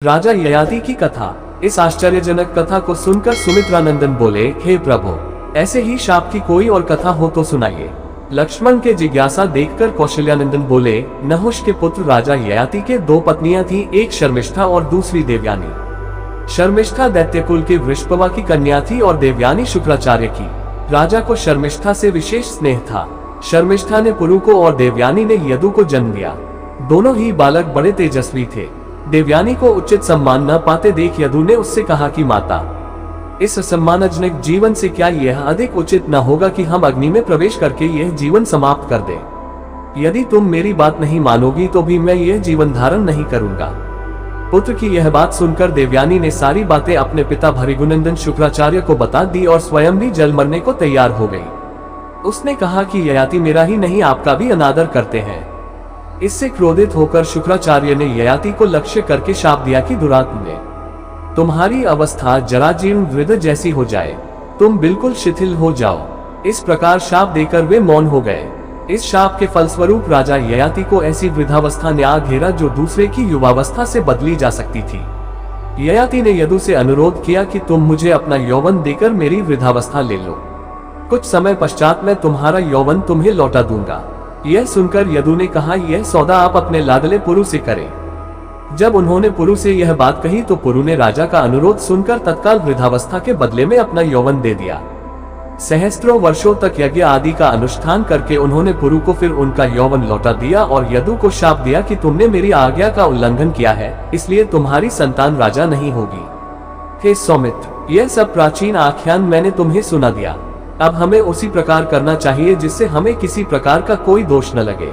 राजा ययाति की कथा। इस आश्चर्यजनक कथा को सुनकर सुमित्रानंदन बोले, हे प्रभु, ऐसे ही शाप की कोई और कथा हो तो सुनाइए। लक्ष्मण के जिज्ञासा देखकर कौशल्यानंदन बोले, नहुष के पुत्र राजा ययाति के दो पत्नियां थीं, एक शर्मिष्ठा और दूसरी देवयानी। शर्मिष्ठा दैत्यकुल के वृषपवा की कन्या थी और देवयानी शुक्राचार्य की। राजा को शर्मिष्ठा से विशेष स्नेह था। शर्मिष्ठा ने पुरु को और देवयानी ने यदु को जन्म दिया। दोनों ही बालक बड़े तेजस्वी थे। देवयानी को उचित सम्मान न पाते देख यदु ने उससे कहा कि माता, इस सम्मानजनक जीवन से क्या यह अधिक उचित न होगा कि हम अग्नि में प्रवेश करके यह जीवन समाप्त कर दें? यदि तुम मेरी बात नहीं मानोगी तो भी मैं यह जीवन धारण नहीं करूंगा। पुत्र की यह बात सुनकर देवयानी ने सारी बातें अपने पिता भृगुनंदन शुक्राचार्य को बता दी और स्वयं भी जल मरने को तैयार हो गई। उसने कहा कि ययाति मेरा ही नहीं आपका भी अनादर करते हैं। इससे क्रोधित होकर शुक्राचार्य ने ययाति को लक्ष्य करके शाप दिया कि दुरात्मने, तुम्हारी अवस्था जराजीर्ण वृद्ध जैसी हो जाए, तुम बिल्कुल शिथिल हो जाओ। इस प्रकार शाप देकर वे मौन हो गए। इस शाप के फलस्वरूप राजा ययाति को ऐसी वृद्धावस्था ने आ घेरा जो दूसरे की युवावस्था से बदली जा सकती थी। ययाति ने यदु से अनुरोध किया कि तुम मुझे अपना यौवन देकर मेरी वृद्धावस्था ले लो। कुछ समय पश्चात मैं तुम्हारा यौवन तुम्हें लौटा दूंगा। यह सुनकर यदु ने कहा, यह सौदा आप अपने लाडले पुरु से करें। जब उन्होंने पुरु से यह बात कही तो पुरु ने राजा का अनुरोध सुनकर तत्काल वृद्धावस्था के बदले में अपना यौवन दे दिया। सहस्त्रों वर्षों तक यज्ञ आदि का अनुष्ठान करके उन्होंने पुरु को फिर उनका यौवन लौटा दिया और यदु को शाप दिया कि तुमने मेरी आज्ञा का उल्लंघन किया है, इसलिए तुम्हारी संतान राजा नहीं होगी। हे सौमित्र, यह सब प्राचीन आख्यान मैंने तुम्हें सुना दिया। अब हमें उसी प्रकार करना चाहिए जिससे हमें किसी प्रकार का कोई दोष न लगे।